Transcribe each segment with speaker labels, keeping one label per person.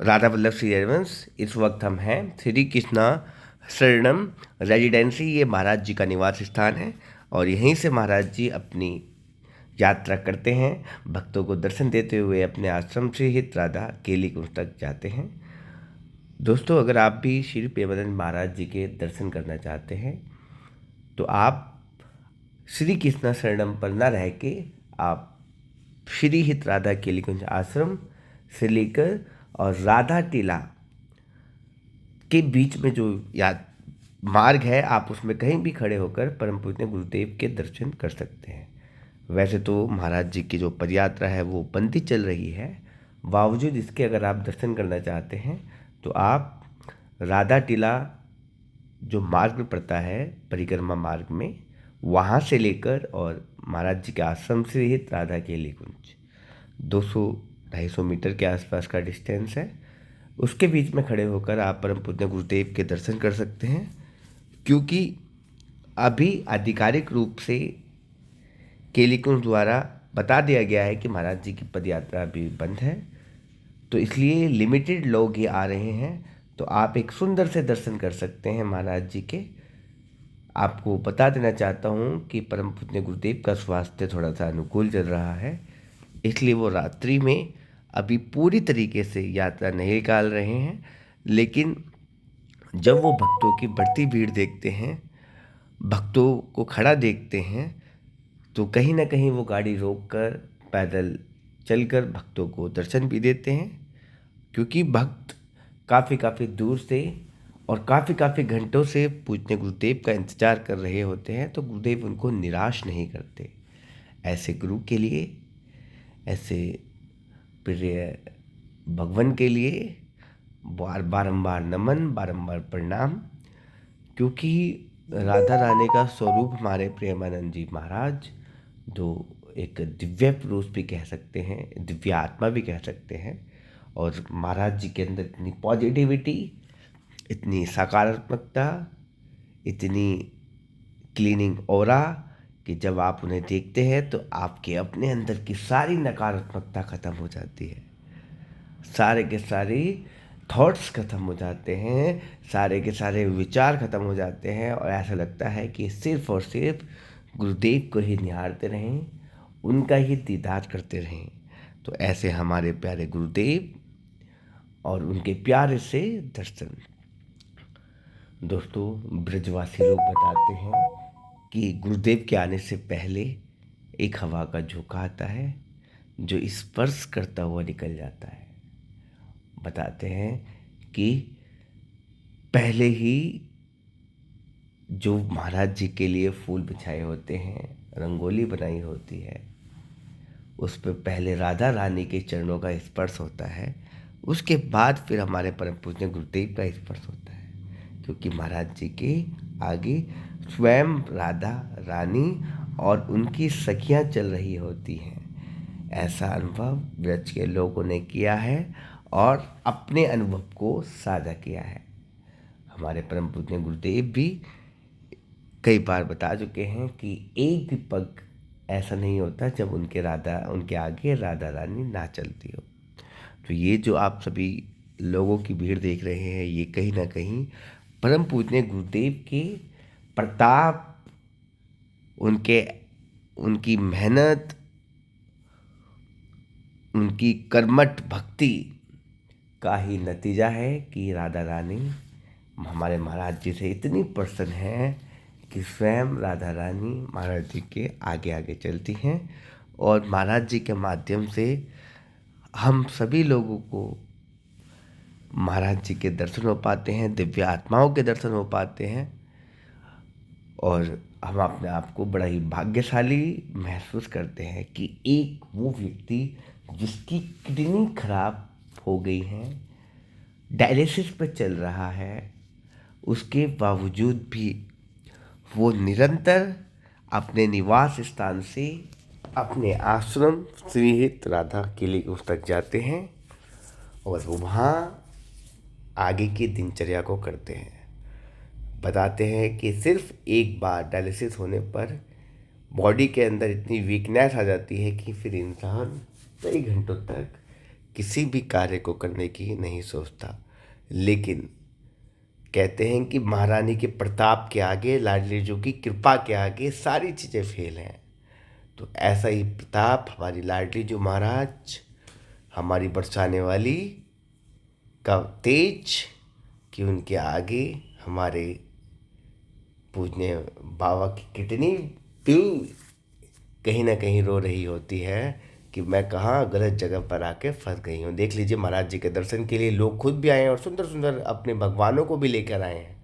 Speaker 1: राधा वल्लभ श्री हरिवंश। इस वक्त हम हैं श्री कृष्णा शरणम रेजिडेंसी। ये महाराज जी का निवास स्थान है और यहीं से महाराज जी अपनी यात्रा करते हैं। भक्तों को दर्शन देते हुए अपने आश्रम से हित राधा केली कुंज तक जाते हैं। दोस्तों, अगर आप भी श्री प्रेमानंद महाराज जी के दर्शन करना चाहते हैं तो आप श्री कृष्णा शरणम पर न रह के आप श्री हित राधा केली कुंज आश्रम से लेकर और राधा टीला के बीच में जो मार्ग है, आप उसमें कहीं भी खड़े होकर परम पूज्य गुरुदेव के दर्शन कर सकते हैं। वैसे तो महाराज जी की जो पदयात्रा है वो बंदी चल रही है, बावजूद इसके अगर आप दर्शन करना चाहते हैं तो आप राधा टीला जो मार्ग में पड़ता है परिक्रमा मार्ग में, वहाँ से लेकर और महाराज जी के आश्रम से हित राधा केली कुंज 200-250 मीटर के आसपास का डिस्टेंस है, उसके बीच में खड़े होकर आप परम पूज्य गुरुदेव के दर्शन कर सकते हैं। क्योंकि अभी आधिकारिक रूप से केली कुंज द्वारा बता दिया गया है कि महाराज जी की पदयात्रा अभी बंद है, तो इसलिए लिमिटेड लोग ही आ रहे हैं। तो आप एक सुंदर से दर्शन कर सकते हैं महाराज जी के। आपको बता देना चाहता हूँ कि परम पूज्य गुरुदेव का स्वास्थ्य थोड़ा सा अनुकूल चल रहा है, इसलिए वो रात्रि में अभी पूरी तरीके से यात्रा नहीं निकाल रहे हैं। लेकिन जब वो भक्तों की बढ़ती भीड़ देखते हैं, भक्तों को खड़ा देखते हैं, तो कहीं ना कहीं वो गाड़ी रोककर पैदल चलकर भक्तों को दर्शन भी देते हैं। क्योंकि भक्त काफ़ी दूर से और काफ़ी घंटों से पूज्य गुरुदेव का इंतज़ार कर रहे होते हैं, तो गुरुदेव उनको निराश नहीं करते। ऐसे गुरु के लिए, ऐसे प्रिय भगवान के लिए बारंबार नमन, बारंबार प्रणाम। क्योंकि राधा रानी का स्वरूप हमारे प्रेमानंद जी महाराज, जो एक दिव्य पुरुष भी कह सकते हैं, दिव्य आत्मा भी कह सकते हैं, और महाराज जी के अंदर इतनी पॉजिटिविटी, इतनी सकारात्मकता, इतनी क्लीनिंग ऑरा कि जब आप उन्हें देखते हैं तो आपके अपने अंदर की सारी नकारात्मकता ख़त्म हो जाती है, सारे के सारे थॉट्स ख़त्म हो जाते हैं, सारे के सारे विचार ख़त्म हो जाते हैं, और ऐसा लगता है कि सिर्फ और सिर्फ गुरुदेव को ही निहारते रहें, उनका ही दीदार करते रहें। तो ऐसे हमारे प्यारे गुरुदेव और उनके प्यारे से दर्शन। दोस्तों, ब्रजवासी लोग बताते हैं कि गुरुदेव के आने से पहले एक हवा का झोंका आता है जो स्पर्श करता हुआ निकल जाता है। बताते हैं कि पहले ही जो महाराज जी के लिए फूल बिछाए होते हैं, रंगोली बनाई होती है, उस पर पहले राधा रानी के चरणों का स्पर्श होता है, उसके बाद फिर हमारे परम पूज्य गुरुदेव का स्पर्श होता है। क्योंकि महाराज जी के आगे स्वयं राधा रानी और उनकी सखियां चल रही होती हैं। ऐसा अनुभव ब्रज के लोगों ने किया है और अपने अनुभव को साझा किया है। हमारे परम पूज्य गुरुदेव भी कई बार बता चुके हैं कि एक भी पग ऐसा नहीं होता जब उनके आगे राधा रानी ना चलती हो। तो ये जो आप सभी लोगों की भीड़ देख रहे हैं, ये कहीं ना कहीं परम पूज्य गुरुदेव के प्रताप, उनके उनकी मेहनत, उनकी कर्मठ भक्ति का ही नतीजा है कि राधा रानी हमारे महाराज जी से इतनी प्रसन्न है कि स्वयं राधा रानी महाराज जी के आगे आगे चलती हैं, और महाराज जी के माध्यम से हम सभी लोगों को महाराज जी के दर्शन हो पाते हैं, दिव्य आत्माओं के दर्शन हो पाते हैं, और हम अपने आप को बड़ा ही भाग्यशाली महसूस करते हैं कि एक वो व्यक्ति जिसकी किडनी खराब हो गई है, डायलिसिस पर चल रहा है, उसके बावजूद भी वो निरंतर अपने निवास स्थान से अपने आश्रम श्रीहित राधा केली कुंज तक जाते हैं और वो वहाँ आगे की दिनचर्या को करते हैं। बताते हैं कि सिर्फ एक बार डायलिसिस होने पर बॉडी के अंदर इतनी वीकनेस आ जाती है कि फिर इंसान कई घंटों तक किसी भी कार्य को करने की नहीं सोचता, लेकिन कहते हैं कि महारानी के प्रताप के आगे, लाडली जी की कृपा के आगे सारी चीज़ें फेल हैं। तो ऐसा ही प्रताप हमारी लाडली जो महाराज, हमारी बरसाने वाली का तेज, कि उनके आगे हमारे पूजने बाबा की किडनी भी कहीं ना कहीं रो रही होती है कि मैं कहाँ गलत जगह पर आके फंस गई हूँ। देख लीजिए, महाराज जी के दर्शन के लिए लोग खुद भी आए हैं और सुंदर सुंदर अपने भगवानों को भी लेकर आए हैं।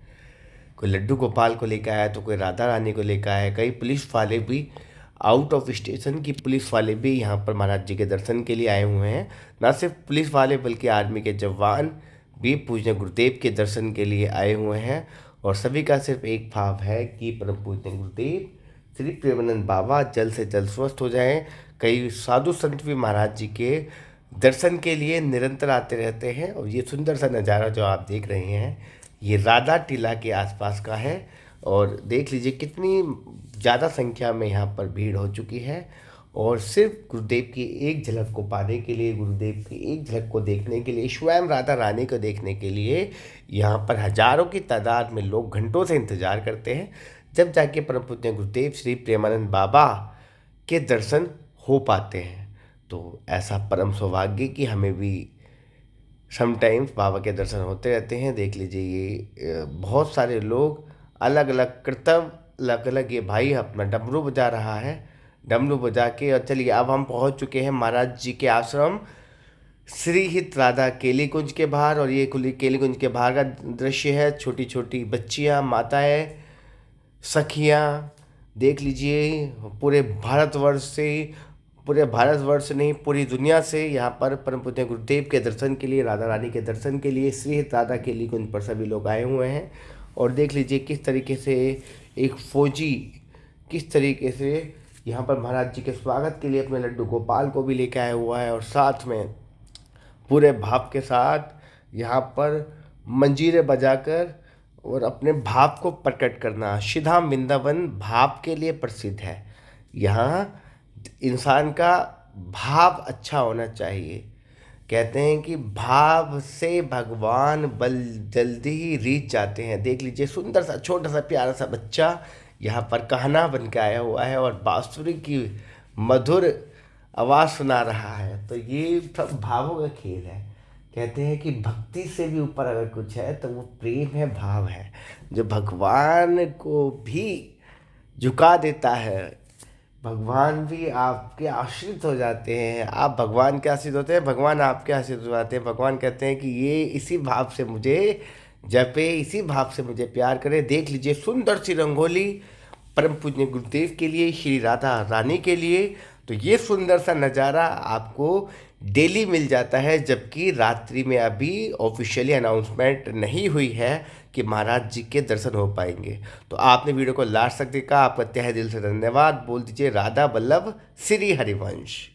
Speaker 1: कोई लड्डू गोपाल को लेकर आया, तो कोई राधा रानी को लेकर आया। कई पुलिस वाले भी, आउट ऑफ स्टेशन की पुलिस वाले भी यहाँ पर महाराज जी के दर्शन के लिए आए हुए हैं। ना सिर्फ पुलिस वाले बल्कि आर्मी के जवान भी पूजनीय गुरुदेव के दर्शन के लिए आए हुए हैं। और सभी का सिर्फ एक भाव है कि परम पूजनीय गुरुदेव श्री प्रेमानंद बाबा जल्द से जल्द स्वस्थ हो जाएं। कई साधु संत भी महाराज जी के दर्शन के लिए निरंतर आते रहते हैं। और ये सुंदर सा नज़ारा जो आप देख रहे हैं, ये राधा टीला के आसपास का है। और देख लीजिए कितनी ज़्यादा संख्या में यहाँ पर भीड़ हो चुकी है। और सिर्फ गुरुदेव की एक झलक को पाने के लिए, गुरुदेव की एक झलक को देखने के लिए, स्वयं राधा रानी को देखने के लिए यहाँ पर हजारों की तादाद में लोग घंटों से इंतज़ार करते हैं, जब जाके परम पूज्य गुरुदेव श्री प्रेमानंद बाबा के दर्शन हो पाते हैं। तो ऐसा परम सौभाग्य कि हमें भी समटाइम्स बाबा के दर्शन होते रहते हैं। देख लीजिए, ये बहुत सारे लोग अलग अलग कर्तव्य, अलग अलग, ये भाई अपना डमरू बजा रहा है, डमरू बजा के। और चलिए, अब हम पहुंच चुके हैं महाराज जी के आश्रम श्री हित राधा केलीकुंज के बाहर। और ये केलीकुंज के बाहर का दृश्य है। छोटी छोटी बच्चियां, माताएं, सखियां, देख लीजिए पूरे भारतवर्ष नहीं, पूरी दुनिया से यहाँ पर परम पूज्य गुरुदेव के दर्शन के लिए, राधा रानी के दर्शन के लिए श्री हित राधा केलीकुंज पर सभी लोग आए हुए हैं। और देख लीजिए किस तरीके से एक फौजी किस तरीके से यहाँ पर महाराज जी के स्वागत के लिए अपने लड्डू गोपाल को भी लेकर आया हुआ है। और साथ में पूरे भाव के साथ यहाँ पर मंजीरे बजाकर और अपने भाव को प्रकट करना। श्रीधाम वृंदावन भाव के लिए प्रसिद्ध है। यहाँ इंसान का भाव अच्छा होना चाहिए। कहते हैं कि भाव से भगवान बल जल्दी ही रीच जाते हैं। देख लीजिए, सुंदर सा छोटा सा प्यारा सा बच्चा यहाँ पर कहना बन के आया हुआ है और बांसुरी की मधुर आवाज़ सुना रहा है। तो ये सब भावों का खेल है। कहते हैं कि भक्ति से भी ऊपर अगर कुछ है तो वो प्रेम है, भाव है, जो भगवान को भी झुका देता है। भगवान भी आपके आश्रित हो जाते हैं, आप भगवान के आश्रित होते हैं, भगवान आपके आश्रित हो जाते हैं। भगवान कहते हैं कि ये इसी भाव से मुझे जपे, इसी भाव से मुझे प्यार करे। देख लीजिए, सुंदर सी रंगोली परम पूज्य गुरुदेव के लिए, श्री राधा रानी के लिए। तो ये सुंदर सा नज़ारा आपको डेली मिल जाता है, जबकि रात्रि में अभी ऑफिशियली अनाउंसमेंट नहीं हुई है कि महाराज जी के दर्शन हो पाएंगे। तो आपने वीडियो को लास्ट तक देखा, आपका तहे दिल से धन्यवाद। बोल दीजिए राधा वल्लभ श्री हरिवंश।